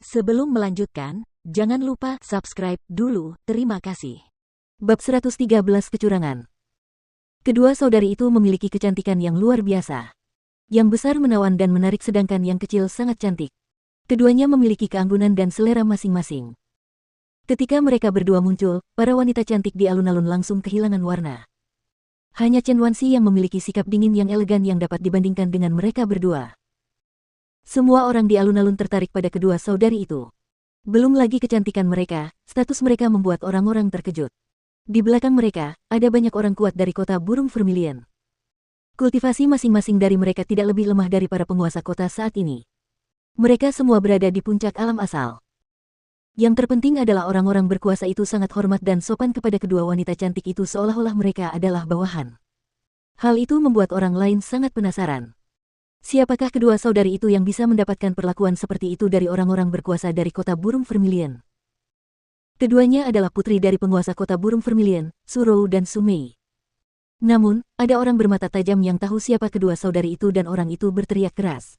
Sebelum melanjutkan, jangan lupa subscribe dulu, terima kasih. Bab 113 Kecurangan. Kedua saudari itu memiliki kecantikan yang luar biasa. Yang besar menawan dan menarik sedangkan yang kecil sangat cantik. Keduanya memiliki keanggunan dan selera masing-masing. Ketika mereka berdua muncul, para wanita cantik di alun-alun langsung kehilangan warna. Hanya Chen Wanxi yang memiliki sikap dingin yang elegan yang dapat dibandingkan dengan mereka berdua. Semua orang di alun-alun tertarik pada kedua saudari itu. Belum lagi kecantikan mereka, status mereka membuat orang-orang terkejut. Di belakang mereka, ada banyak orang kuat dari kota burung Vermilion. Kultivasi masing-masing dari mereka tidak lebih lemah dari para penguasa kota saat ini. Mereka semua berada di puncak alam asal. Yang terpenting adalah orang-orang berkuasa itu sangat hormat dan sopan kepada kedua wanita cantik itu seolah-olah mereka adalah bawahan. Hal itu membuat orang lain sangat penasaran. Siapakah kedua saudari itu yang bisa mendapatkan perlakuan seperti itu dari orang-orang berkuasa dari kota burung Vermilion? Keduanya adalah putri dari penguasa kota burung Vermilion, Su Rou dan Su Mei. Namun, ada orang bermata tajam yang tahu siapa kedua saudari itu dan orang itu berteriak keras.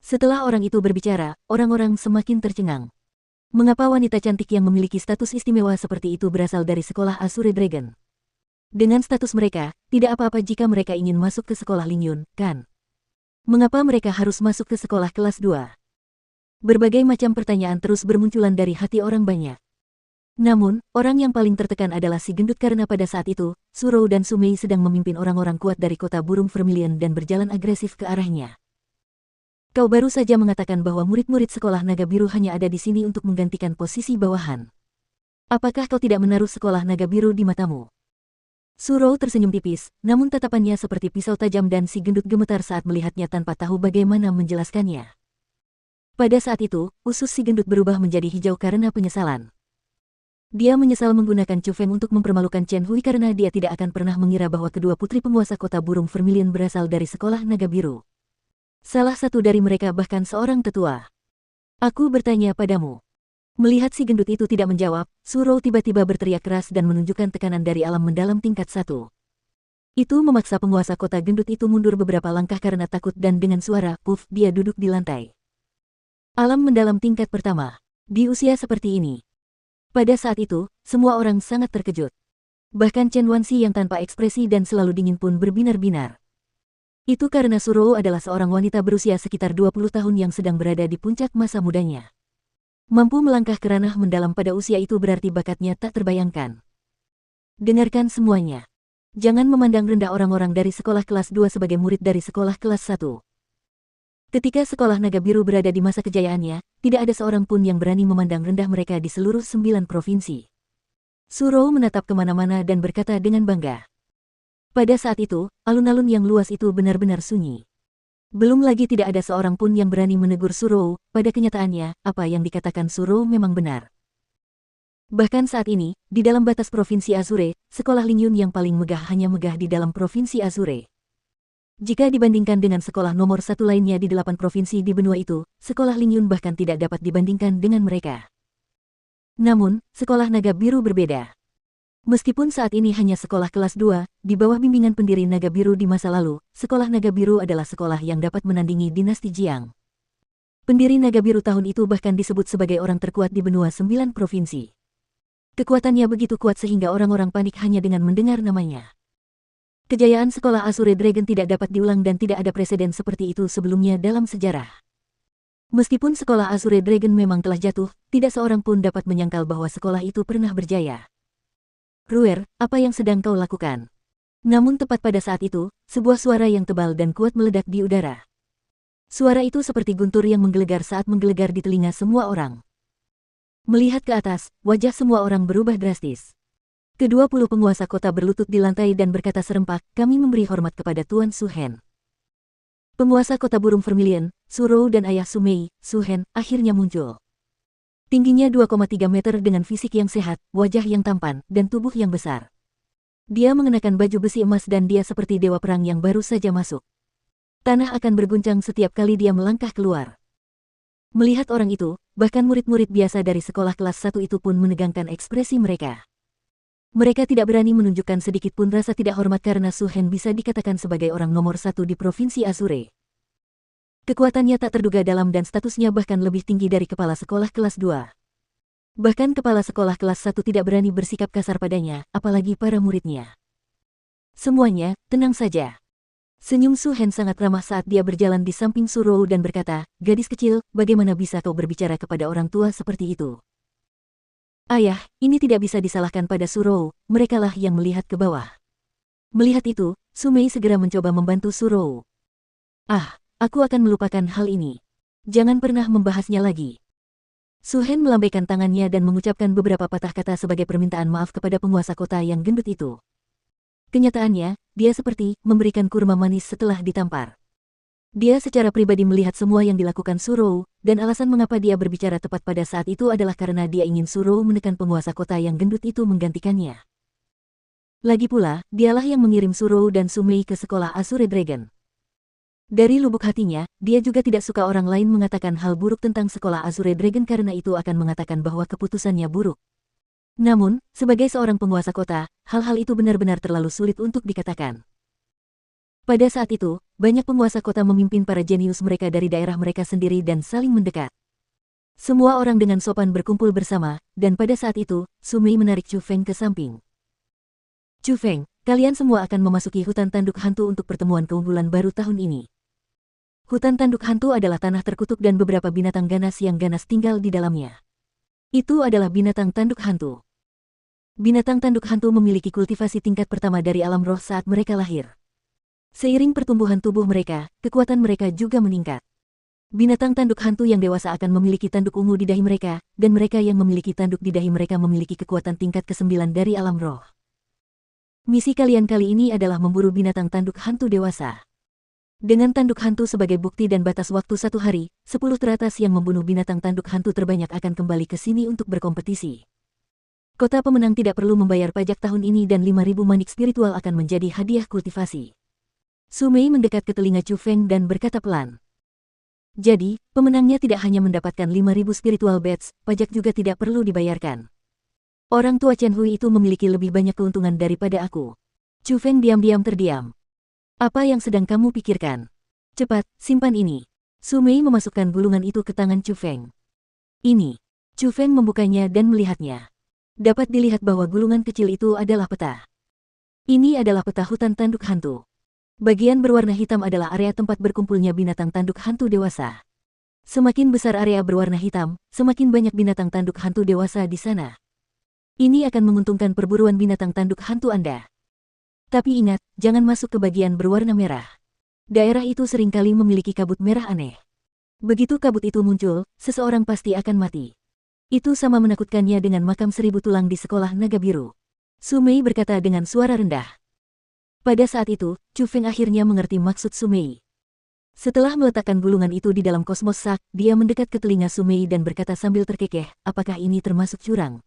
Setelah orang itu berbicara, orang-orang semakin tercengang. Mengapa wanita cantik yang memiliki status istimewa seperti itu berasal dari sekolah Azure Dragon? Dengan status mereka, tidak apa-apa jika mereka ingin masuk ke sekolah Lingyun, kan? Mengapa mereka harus masuk ke sekolah kelas 2? Berbagai macam pertanyaan terus bermunculan dari hati orang banyak. Namun, orang yang paling tertekan adalah si gendut karena pada saat itu, Su Rou dan Su Mei sedang memimpin orang-orang kuat dari kota burung Vermilion dan berjalan agresif ke arahnya. Kau baru saja mengatakan bahwa murid-murid sekolah naga biru hanya ada di sini untuk menggantikan posisi bawahan. Apakah kau tidak menaruh sekolah naga biru di matamu? Su Rou tersenyum tipis, namun tatapannya seperti pisau tajam dan si gendut gemetar saat melihatnya tanpa tahu bagaimana menjelaskannya. Pada saat itu, usus si gendut berubah menjadi hijau karena penyesalan. Dia menyesal menggunakan Chu Feng untuk mempermalukan Chen Hui karena dia tidak akan pernah mengira bahwa kedua putri penguasa kota burung Vermilion berasal dari sekolah naga biru. Salah satu dari mereka bahkan seorang tetua. Aku bertanya padamu. Melihat si gendut itu tidak menjawab, Su Rou tiba-tiba berteriak keras dan menunjukkan tekanan dari alam mendalam tingkat 1. Itu memaksa penguasa kota gendut itu mundur beberapa langkah karena takut dan dengan suara puff dia duduk di lantai. Alam mendalam tingkat pertama. Di usia seperti ini. Pada saat itu, semua orang sangat terkejut. Bahkan Chen Wanxi yang tanpa ekspresi dan selalu dingin pun berbinar-binar. Itu karena Su Rou adalah seorang wanita berusia sekitar 20 tahun yang sedang berada di puncak masa mudanya. Mampu melangkah ke ranah mendalam pada usia itu berarti bakatnya tak terbayangkan. Dengarkan semuanya. Jangan memandang rendah orang-orang dari sekolah kelas 2 sebagai murid dari sekolah kelas 1. Ketika sekolah naga biru berada di masa kejayaannya, tidak ada seorang pun yang berani memandang rendah mereka di seluruh 9 provinsi. Su Rou menatap kemana-mana dan berkata dengan bangga. Pada saat itu, alun-alun yang luas itu benar-benar sunyi. Belum lagi tidak ada seorang pun yang berani menegur Su Rou. Pada kenyataannya, apa yang dikatakan Su Rou memang benar. Bahkan saat ini, di dalam batas Provinsi Azure, sekolah Lingyun yang paling megah hanya megah di dalam Provinsi Azure. Jika dibandingkan dengan sekolah nomor 1 lainnya di 8 provinsi di benua itu, sekolah Lingyun bahkan tidak dapat dibandingkan dengan mereka. Namun, sekolah naga biru berbeda. Meskipun saat ini hanya sekolah kelas 2, di bawah bimbingan pendiri naga biru di masa lalu, sekolah naga biru adalah sekolah yang dapat menandingi dinasti Jiang. Pendiri naga biru tahun itu bahkan disebut sebagai orang terkuat di benua 9 provinsi. Kekuatannya begitu kuat sehingga orang-orang panik hanya dengan mendengar namanya. Kejayaan sekolah Azure Dragon tidak dapat diulang dan tidak ada preseden seperti itu sebelumnya dalam sejarah. Meskipun sekolah Azure Dragon memang telah jatuh, tidak seorang pun dapat menyangkal bahwa sekolah itu pernah berjaya. Ruer, apa yang sedang kau lakukan? Namun tepat pada saat itu, sebuah suara yang tebal dan kuat meledak di udara. Suara itu seperti guntur yang menggelegar saat menggelegar di telinga semua orang. Melihat ke atas, wajah semua orang berubah drastis. Ke-20 penguasa kota berlutut di lantai dan berkata serempak, kami memberi hormat kepada Tuan Su Hen. Penguasa kota burung Vermilion, Su Rou dan ayah Su Mei, Su Hen, akhirnya muncul. Tingginya 2,3 meter dengan fisik yang sehat, wajah yang tampan, dan tubuh yang besar. Dia mengenakan baju besi emas dan dia seperti dewa perang yang baru saja masuk. Tanah akan berguncang setiap kali dia melangkah keluar. Melihat orang itu, bahkan murid-murid biasa dari sekolah kelas 1 itu pun menegangkan ekspresi mereka. Mereka tidak berani menunjukkan sedikit pun rasa tidak hormat karena Su Hen bisa dikatakan sebagai orang nomor 1 di Provinsi Azure. Kekuatannya tak terduga dalam dan statusnya bahkan lebih tinggi dari kepala sekolah kelas 2. Bahkan kepala sekolah kelas 1 tidak berani bersikap kasar padanya, apalagi para muridnya. Semuanya, tenang saja. Senyum Su Hen sangat ramah saat dia berjalan di samping Su Rou dan berkata, gadis kecil, bagaimana bisa kau berbicara kepada orang tua seperti itu? Ayah, ini tidak bisa disalahkan pada Su Rou, merekalah yang melihat ke bawah. Melihat itu, Su Mei segera mencoba membantu Su Rou. Ah, aku akan melupakan hal ini. Jangan pernah membahasnya lagi. Su Hen melambaikan tangannya dan mengucapkan beberapa patah kata sebagai permintaan maaf kepada penguasa kota yang gendut itu. Kenyataannya, dia seperti memberikan kurma manis setelah ditampar. Dia secara pribadi melihat semua yang dilakukan Su Rou, dan alasan mengapa dia berbicara tepat pada saat itu adalah karena dia ingin Su Rou menekan penguasa kota yang gendut itu menggantikannya. Lagi pula, dialah yang mengirim Su Rou dan Su Mei ke sekolah Azure Dragon. Dari lubuk hatinya, dia juga tidak suka orang lain mengatakan hal buruk tentang sekolah Azure Dragon karena itu akan mengatakan bahwa keputusannya buruk. Namun, sebagai seorang penguasa kota, hal-hal itu benar-benar terlalu sulit untuk dikatakan. Pada saat itu, banyak penguasa kota memimpin para jenius mereka dari daerah mereka sendiri dan saling mendekat. Semua orang dengan sopan berkumpul bersama, dan pada saat itu, Su Mei menarik Chu Feng ke samping. Chu Feng, kalian semua akan memasuki hutan tanduk hantu untuk pertemuan keunggulan baru tahun ini. Hutan tanduk hantu adalah tanah terkutuk dan beberapa binatang ganas yang ganas tinggal di dalamnya. Itu adalah binatang tanduk hantu. Binatang tanduk hantu memiliki kultivasi tingkat pertama dari alam roh saat mereka lahir. Seiring pertumbuhan tubuh mereka, kekuatan mereka juga meningkat. Binatang tanduk hantu yang dewasa akan memiliki tanduk ungu di dahi mereka, dan mereka yang memiliki tanduk di dahi mereka memiliki kekuatan tingkat ke-9 dari alam roh. Misi kalian kali ini adalah memburu binatang tanduk hantu dewasa. Dengan tanduk hantu sebagai bukti dan batas waktu 1 hari, 10 teratas yang membunuh binatang tanduk hantu terbanyak akan kembali ke sini untuk berkompetisi. Kota pemenang tidak perlu membayar pajak tahun ini dan 5.000 manik spiritual akan menjadi hadiah kultivasi. Su Mei mendekat ke telinga Chu Feng dan berkata pelan. Jadi, pemenangnya tidak hanya mendapatkan 5.000 spiritual badge, pajak juga tidak perlu dibayarkan. Orang tua Chen Hui itu memiliki lebih banyak keuntungan daripada aku. Chu Feng diam-diam terdiam. Apa yang sedang kamu pikirkan? Cepat, simpan ini. Su Mei memasukkan gulungan itu ke tangan Chu Feng. Ini. Chu Feng membukanya dan melihatnya. Dapat dilihat bahwa gulungan kecil itu adalah peta. Ini adalah peta hutan tanduk hantu. Bagian berwarna hitam adalah area tempat berkumpulnya binatang tanduk hantu dewasa. Semakin besar area berwarna hitam, semakin banyak binatang tanduk hantu dewasa di sana. Ini akan menguntungkan perburuan binatang tanduk hantu Anda. Tapi ingat, jangan masuk ke bagian berwarna merah. Daerah itu seringkali memiliki kabut merah aneh. Begitu kabut itu muncul, seseorang pasti akan mati. Itu sama menakutkannya dengan makam 1000 tulang di sekolah naga biru. Su Mei berkata dengan suara rendah. Pada saat itu, Chu Feng akhirnya mengerti maksud Su Mei. Setelah meletakkan gulungan itu di dalam kosmos sak, dia mendekat ke telinga Su Mei dan berkata sambil terkekeh, apakah ini termasuk curang?